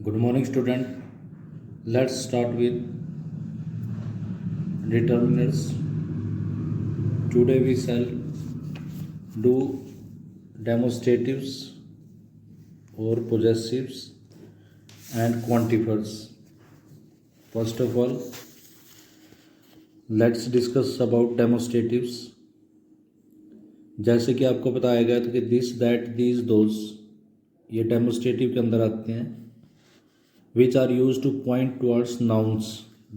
Good morning, student. Let's start with determiners. Today we shall do demonstratives or possessives and quantifiers. First of all, let's discuss about demonstratives. जैसे कि आपको बताया गया था कि this that these those ये demonstrative के अंदर आते हैं, which are use to point towards nouns,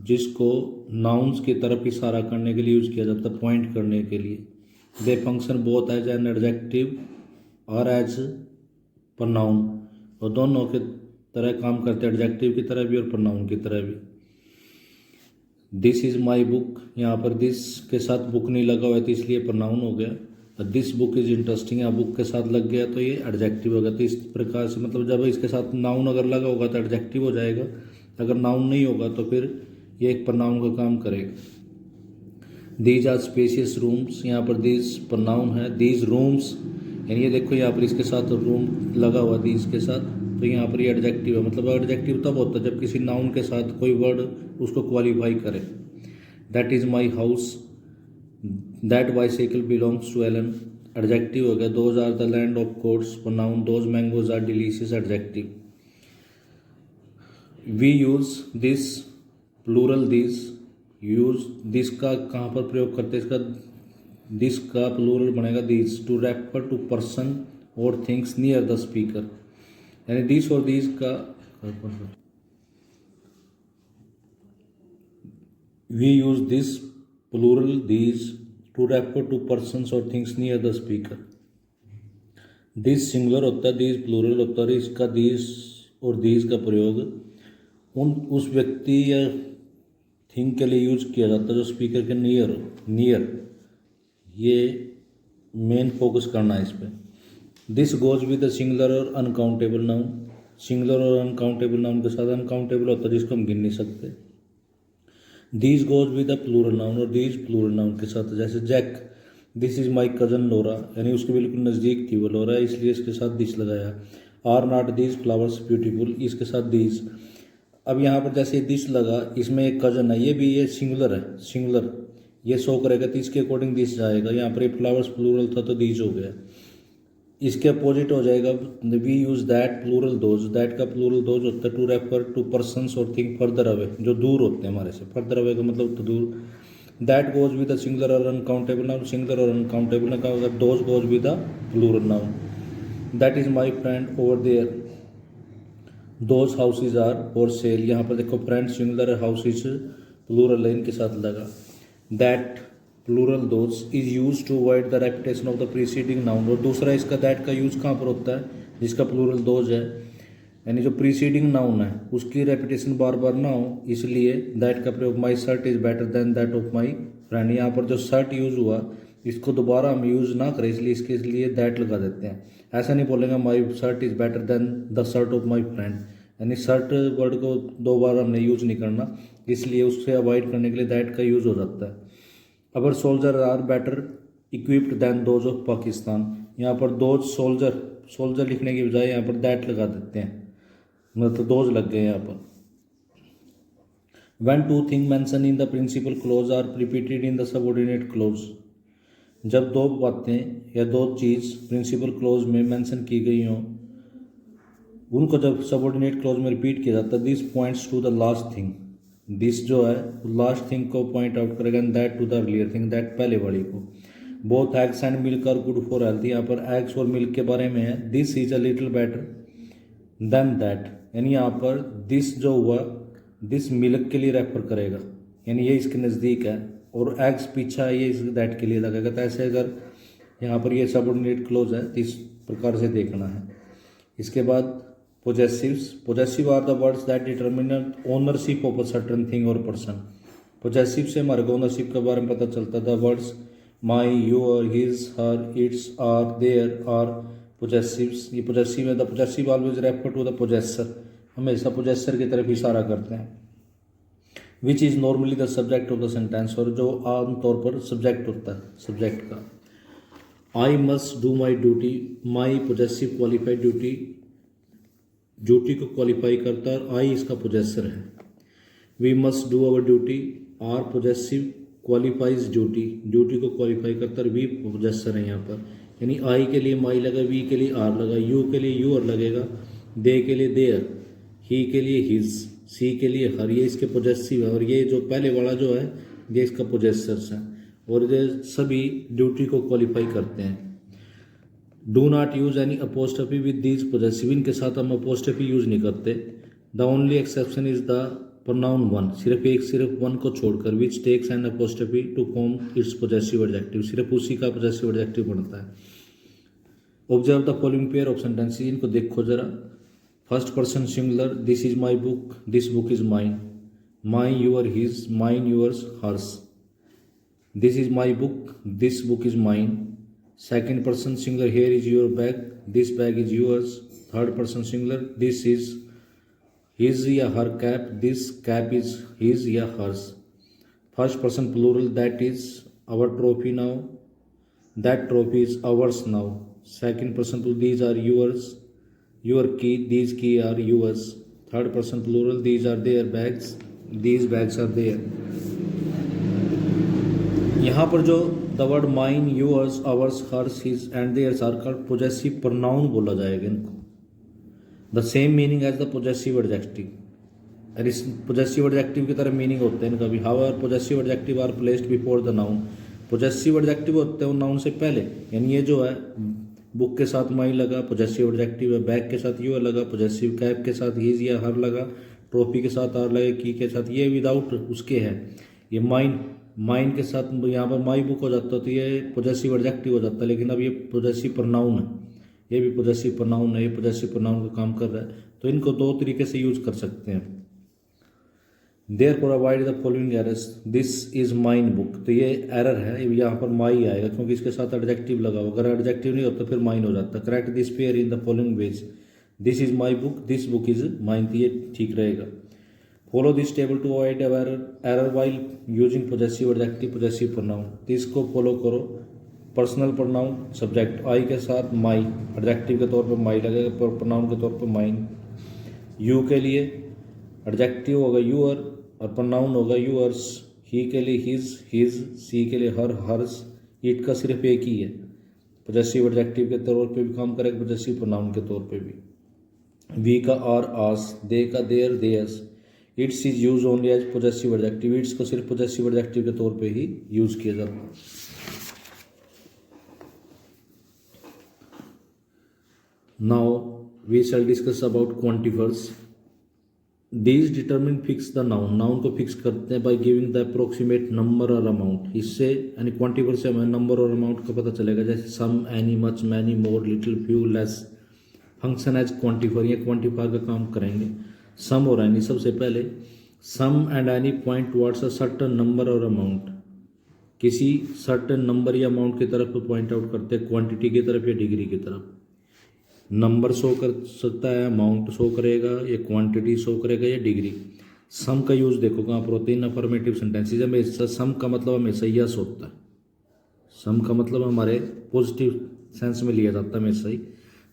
जिसको नाउन्स की तरफ इशारा करने के लिए यूज किया जाता है, पॉइंट करने के लिए. They function both as an adjective और एज प्रनाउन, और दोनों के तरह काम करते हैं, एडजेक्टिव की तरह भी और प्रनाउन की तरह भी. दिस इज़ माई बुक, यहाँ पर दिस के साथ बुक नहीं लगा हुआ है तो इसलिए प्रनाउन हो गया. दिस बुक इज़ इंटरेस्टिंग, यहाँ बुक के साथ लग गया तो ये एडजेक्टिव हो गया. तो इस प्रकार से मतलब जब इसके साथ नाउन अगर लगा होगा तो एडजेक्टिव हो जाएगा, अगर नाउन नहीं होगा तो फिर ये एक प्रनाउन का काम करेगा. दीज आर स्पेशियस रूम्स, यहाँ पर दीज प्रनाउन है. दीज रूम्स यानी ये देखो यहाँ पर इसके साथ रूम लगा हुआ दीज के साथ, तो यहाँ पर ये एडजेक्टिव है. मतलब एडजेक्टिव तब होता है जब किसी नाउन के साथ कोई वर्ड उसको क्वालिफाई करे. That is my house, that bicycle belongs to Alan, adjective हो गया. Those are the land of courts, pronoun. Those mangoes are delicious, adjective. We use this, plural this. Use this का कहाँ पर प्रयोग करते हैं, इसका दिस का प्लूरल बनेगा this, to refer to person और थिंग्स नियर द स्पीकर. यानी दिस और दिस का we use this plural this to refer to persons और things near the speaker. This singular होता है, दिस प्लूरल होता है. इसका दिस और दिस का प्रयोग उस व्यक्ति या थिंग के लिए यूज किया जाता है जो स्पीकर के नियर हो. नियर ये मेन फोकस करना है इस पर. This goes with the singular और अनकाउंटेबल नाउन. सिंगुलर और अनकाउंटेबल नाउन के साथ अनकाउंटेबल होता है जिसको हम गिन नहीं सकते. This goes with the plural noun, और दिस प्लूरल नाउन के साथ, जैसे Jack. This is my cousin Laura, यानी उसके बिल्कुल नज़दीक थी वो लोरा, इसलिए इसके साथ दिस लगाया. Are not this flowers beautiful, इसके साथ दिस. अब यहाँ पर जैसे दिस लगा, इसमें एक कजन है, ये भी ये सिंगुलर है, सिंगुलर ये शो करेगा तो इसके अकॉर्डिंग दिस जाएगा. यहाँ पर ये फ्लावर्स प्लूरल था तो दिस हो गया. इसके अपोजिट हो जाएगा we use that plural those. That का प्लूरल दोज होता है टू रेफर टू पर्सन्स और थिंग फर्दर अवे, जो दूर होते हैं हमारे से. फर्दर अवे का मतलब तो दूर. That goes with the singular और अनकाउंटेबल नाउन. सिंगुलर और अनकाउंटेबल ना कहा, those goes with the plural noun. That is my friend over there, those houses are for sale. यहाँ पर देखो फ्रेंड सिंगुलर है, हाउसेज प्लूरल है, इनके साथ लगा. That plural those is use to avoid the repetition of the preceding noun. और दूसरा इसका दैट का यूज कहाँ पर होता है, जिसका प्लूरल दोज है, यानी जो प्रीसीडिंग नाउन है उसकी रेपिटेशन बार बार ना हो, इसलिए दैट का प्रयोग. My shirt is better than that of my friend. यहाँ पर जो शर्ट यूज हुआ इसको दोबारा हम यूज ना करें, इसलिए इसके लिए दैट लगा देते हैं. ऐसा नहीं बोलेंगे my shirt is better than the shirt of my friend, यानी शर्ट वर्ड को दो बार हमने यूज नहीं करना, इसलिए उससे अवॉइड करने के लिए दैट का यूज हो जाता है. Our soldier are better equipped than those of Pakistan. यहाँ पर दोज सोल्जर, सोल्जर लिखने की बजाय यहाँ पर दैट लगा देते हैं, मतलब दोज लग गए यहाँ पर. When two thing mention in the principal clause are repeated in the subordinate clause. जब दो बातें या दो चीज़ प्रिंसिपल क्लोज में मेंशन की गई हों, उनको जब सबऑर्डिनेट क्लोज में रिपीट किया जाता है, this points to the last thing. This जो है लास्ट थिंग को पॉइंट आउट करेगा, and that to the earlier thing, that पहले वाली को. Both eggs and milk are good for health. यहाँ पर एग्स और मिल्क के बारे में है. This is a little better than that, यानी यहाँ पर दिस जो हुआ दिस मिल्क के लिए रेफर करेगा, यानी ये इसके नज़दीक है, और एग्स पीछा ये इस दैट के लिए लगेगा. तो ऐसे अगर यहाँ पर ये सबऑर्डिनेट क्लोज है तो इस प्रकार से देखना है. इसके बाद possessives. Possessive are the words that determine ownership of a certain thing और पर्सन. पोजेसिव से हमारे को ओनरशिप के बारे में पता चलता था. Words my, your, his, her, its, our, their are possessives. ये पोजेसिव है. The possessive always refer to the possessor, हमेशा पोजेसर की तरफ इशारा करते हैं. Which is normally the subject of the sentence, और जो आमतौर पर सब्जेक्ट होता है सब्जेक्ट का. I must do my duty. My possessive qualified duty duty को क्वालिफाई करता है और आई इसका पोजेसर है। We must do our duty, are possessive qualifies duty, duty को क्वालिफाई करता है, वी पोजेसर है यहाँ पर, यानी आई के लिए माई लगा, वी के लिए आर लगा, यू के लिए यूर लगेगा, दे के लिए देयर, ही के लिए हिज, सी के लिए हर, ये इसके पोजेसिव है, और ये जो पहले वाला जो है ये इसका पोजेसर्स है, और ये सभी ड्यूटी को क्वालिफाई करते हैं। Do not use any apostrophe with these possessive, इनके साथ हम अपोस्ट्रोफी यूज नहीं करते। The only exception is the pronoun one, सिर्फ वन को छोड़कर, which takes an apostrophe to form its possessive adjective, सिर्फ उसी का पोजेसिव एडजेक्टिव बनता है। Observe the following pair of sentences, इनको देखो जरा। First person singular, this is my book, this book is mine, my your his, mine yours hers, this is my book, this book is mine. Second person singular, here is your bag, this bag is yours. Third person singular, this is his या her cap, this cap is his या hers. First person plural, that is our trophy now, that trophy is ours now. Second person plural, these are yours, your key, these key are yours. Third person plural, these are their bags, these bags are there. यहाँ पर जो the word mine, yours, ours, hers, his and theirs are called possessive pronoun बोला जाएगा इनको। The same meaning as the possessive adjective, और इस possessive adjective की तरह मीनिंग होते हैं इनका भी। However possessive adjective are placed before the noun, possessive adjective होते हैं नाउन से पहले, यानी ये जो है बुक के साथ माई लगा, पोजेसिव एडजेक्टिव है, बैग के साथ यूअर लगा, पोजेसिव, कैप के साथ हिज या हर लगा, ट्रॉफी के साथ आर लगे, की के साथ ये विदाउट उसके है। ये माइन के साथ यहाँ पर माई बुक हो जाता तो ये पोजेसिव एडजेक्टिव हो जाता, लेकिन अब ये पोजेसिव प्रोनाउन है, ये भी पोजेसिव प्रोनाउन है, ये पोजेसिव प्रोनाउन का काम कर रहा है, तो इनको दो तरीके से यूज कर सकते हैं। Therefore avoid the following errors, this is mine book, तो ये एरर है, यहाँ पर माई आएगा क्योंकि इसके साथ एडजेक्टिव लगा हुआ, अगर एडजेक्टिव नहीं होता फिर माइन हो जाता। Correct this pair in the following ways, this is my book, this book is mine, तो ये ठीक रहेगा। Follow this table to avoid error while using possessive adjective, possessive pronoun, तो इसको फॉलो करो। पर्सनल प्रोनाउन सब्जेक्ट, आई के साथ माई, adjective के तौर पे माई लगेगा, प्रोनाउन के तौर पे माइन। यू के लिए एडजेक्टिव होगा यूअर और प्रोनाउन होगा यूअर्स। ही के लिए हिज, सी के लिए हर, हर्स। इट का सिर्फ एक ही है, पोजेसिव एडजेक्टिव के तौर पे भी काम करेगा, पोजेसिव प्रोनाउन के तौर पे भी। वी का आर, आस, दे का their, theirs. Its is use only as possessive adjective, its को सिर्फ पोजेसिव एडजेक्टिव के तौर पे ही यूज किया जाता है। Now we shall discuss about quantifiers. These determine fix the noun, noun को फिक्स करते हैं by giving the approximate number और अमाउंट, इससे यानी क्वांटिफर से हमें नंबर और अमाउंट का पता चलेगा, जैसे some, any, much, many, more, little, few, less. Function as quantifier, ये क्वांटिफायर का काम करेंगे। सम और एनी, सबसे पहले some and any point towards a certain number और अमाउंट, किसी सर्टेन नंबर या अमाउंट की तरफ पॉइंट आउट करते हैं, क्वांटिटी की तरफ या डिग्री की तरफ। नंबर शो कर सकता है, अमाउंट शो करेगा, या क्वांटिटी शो करेगा, या डिग्री। सम का यूज देखो कहाँ पर होते हैं, इन अफर्मेटिव सेंटेंसेज में। सम का मतलब हमेशा यस होता है, सम का मतलब हमारे पॉजिटिव सेंस में लिया जाता है हमेशा ही।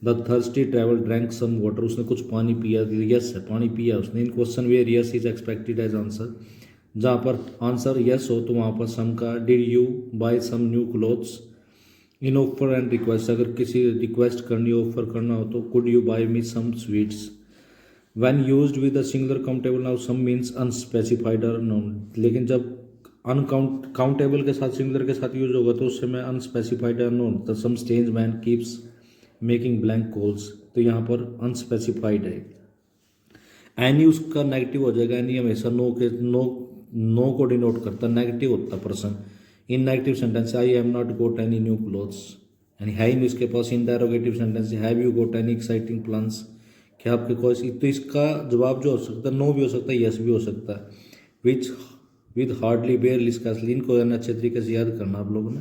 The thirsty travel drank some water, उसने कुछ पानी पिया, यस है, पानी पिया उसने। In question where yes is expected as answer, जहाँ पर आंसर यस हो तो वहाँ पर सम का। Did you buy some new clothes. In offer and request, अगर किसी रिक्वेस्ट करनी, ऑफर करना हो तो could you buy me some sweets. When used with a singular countable noun, some means unspecified और नोन, लेकिन जब काउंटेबल के साथ, सिंगुलर के साथ यूज होगा तो उस समय अनस्पेसिफाइड और नोन। तो some strange man keeps making blank calls, तो यहाँ पर अनस्पेसिफाइड है। एनी उसका नेगेटिव हो जाएगा, एनी हमेशा नो को डिनोट करता, नेगेटिव होता person. In negative sentence, I have not got any new clothes, यानी है ही नहीं उसके पास। Interrogative sentence, have you got any exciting plans, क्या आपके कोई, तो इसका जवाब जो हो सकता है नो भी हो सकता है, यस भी हो सकता है। विच विद हार्डली, बेयरली, स्कार्सली, इनको अच्छे तरीके से याद करना आप लोगों ने।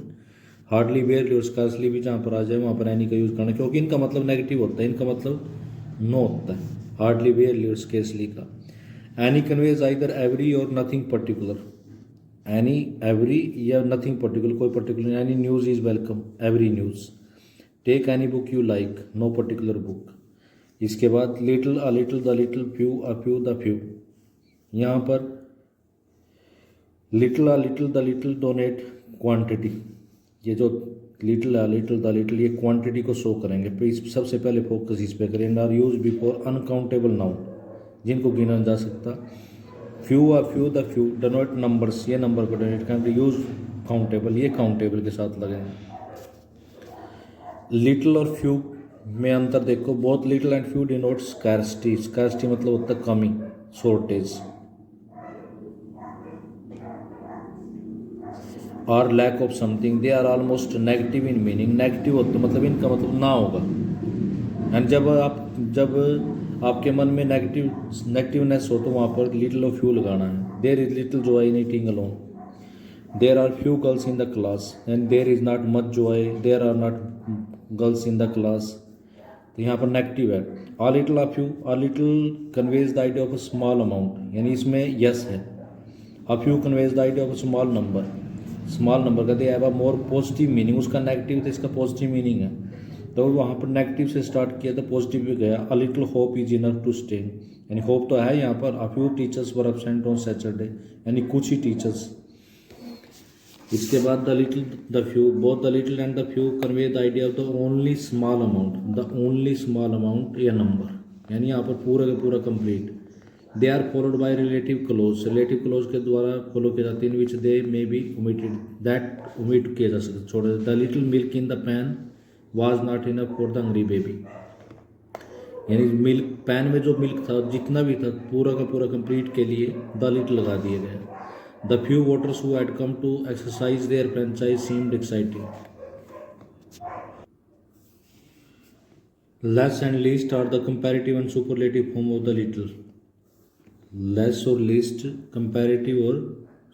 हार्डली, बेयरली और स्कार्सली भी जहाँ पर आ जाए वहाँ पर एनी का यूज़ करना, क्योंकि इनका मतलब नेगेटिव होता है, इनका मतलब नो होता है, हार्डली, बेयरली और स्कार्सली का। एनी कन्वेज आइदर एवरी और नथिंग पर्टिकुलर, एनी, एवरी या नथिंग पर्टिकुलर, कोई particular. Any news is welcome, every news. Take any book you like, no particular book. इसके बाद little, a little, the little, few, a few, the few. यहाँ पर little, a little, the little denote quantity, ये जो little, a little, the little, ये quantity को show करेंगे। इस सबसे पहले फोकस इस पे करेंगे। Are use before uncountable noun, जिनको गिना जा सकता। Few, a few, the few denote numbers, ये नंबर को डोनेट करेंगे। यूज काउंटेबल, ये काउंटेबल के साथ लगेंगे। लिटिल और फ्यू में अंतर देखो, both little and few denote scarcity. Scarcity मतलब होता है कमी, शॉर्टेज। और lack of something, they are almost negative in meaning. Negative होते मतलब इनका मतलब ना होगा। एंड जब आपके मन में नेगेटिवनेस हो तो वहाँ पर लिटिल और फ्यू लगाना है। There is little joy in eating alone, there are few girls in the class, and there is not much joy, there are not girls in the class. तो यहाँ पर नेगेटिव है। A little, a few, a little conveys the idea of a small amount, यानी इसमें yes है। A few conveys the idea of a small number, small number का they have a more positive meaning. उसका negative था, इसका positive meaning है। तो वहाँ पर नेगेटिव से स्टार्ट किया तो पॉजिटिव भी गया। A little hope is enough to stay, यानी होप तो है यहाँ पर। A few teachers were absent on Saturday, यानी कुछ ही टीचर्स। इसके बाद the little, the few, both the little and the few convey the idea of the only small amount. The only small amount या नंबर, यानी यहाँ पर पूरा का पूरा complete. They are followed by relative clause, relative clause के द्वारा follow किए जाते हैं। Which they may be omitted, that omit किया जा सकता, छोड़ा। The little milk in the pan was not enough for the hungry baby, यानी मिल्क, पैन में जो मिल्क था जितना भी था पूरा का पूरा कंप्लीट के लिए द लिटिल लगा दिया गया। The few voters who had come to exercise their franchise seemed exciting. Less and least are the comparative and superlative form of the little. Less और लीस्ट कंपैरेटिव और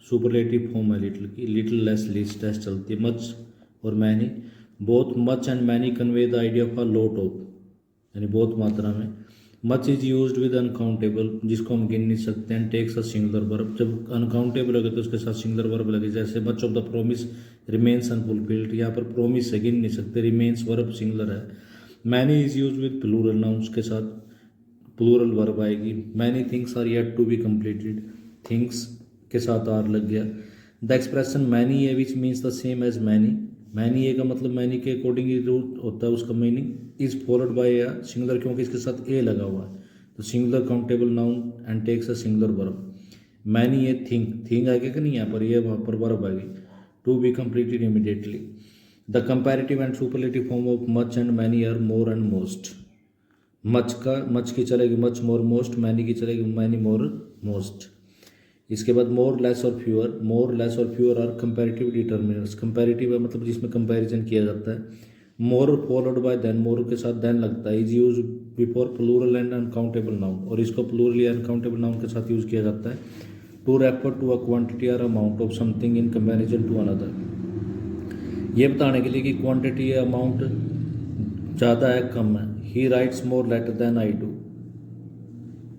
सुपरलेटिव फॉर्म है little की। Little, less, least ऐसे चलती है। Much और many, both much and many convey the idea of a lot of, यानी बहुत मात्रा में। Much is used with uncountable, जिसको हम गिन नहीं सकते। And takes a singular verb, जब अनकाउंटेबल लगे तो उसके साथ सिंगुलर वर्ब लगे। जैसे much of the promise remains unfulfilled, यहाँ पर प्रोमिस है, गिन नहीं सकते। रिमेन्स वर्ब सिंगुलर है। Many is use with plural nouns के साथ प्लूरल वर्ब आएगी। Many things are yet to be completed, things के साथ आर लग गया। The expression many a which means the same as many, many ए का मतलब मैनी के अकॉर्डिंग रूट होता है उसका meaning. Is followed by a singular, क्योंकि इसके साथ ए लगा हुआ है तो singular countable noun and takes a singular verb. Many a thing, thing आएगा कि नहीं यहाँ पर, ये वहाँ पर वर्ब आएगी। To be completed immediately. The comparative and superlative form of much and many are more and most. Much की चलेगी मच, मोर, मोस्ट, मैनी की चलेगी मैनी, मोर, मोस्ट। इसके बाद मोर, लेस और फ्यूअर। मोर, लेस और fewer are comparative determiners. Comparative है मतलब जिसमें कंपैरिजन किया जाता है। More followed by than, more के साथ देन लगता है। Is use before plural and uncountable noun, और इसको प्लूरल या अनकाउंटेबल नाउन के साथ यूज किया जाता है। To refer to a quantity और amount of something in comparison to another, ये बताने के लिए कि क्वांटिटी या अमाउंट ज़्यादा है कम है। He writes more letter than I do.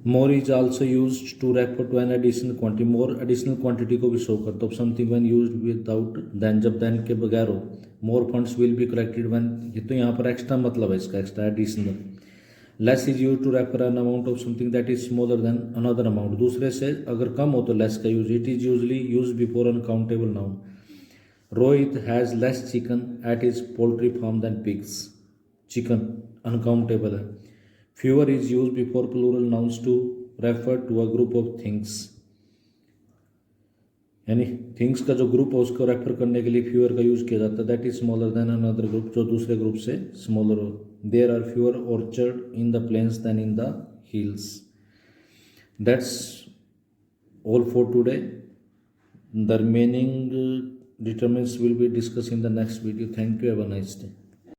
More is also use to refer to an additional quantity, more additional quantity को भी शो करता है। Something when used without than, जब देन के बगैर हो। More funds will be collected when, ये तो यहाँ पर एक्स्ट्रा मतलब है इसका, extra additional. Less is use to refer an amount of something that is smaller than another amount, दूसरे से अगर कम हो तो लेस का use. It is usually use before uncountable noun. Rohit has less chicken at his poultry farm than pigs, chicken uncountable है। Fewer is use before plural nouns to refer to a group of things, यानी things का जो group है उसको refer करने के लिए fewer का यूज किया जाता है। That is smaller than another group, जो दूसरे ग्रुप से स्मॉलर हो। There are fewer orchard in the plains than in the hills. That's all for today. The remaining determinants will be discussed in the next video. Thank you. Have a nice day.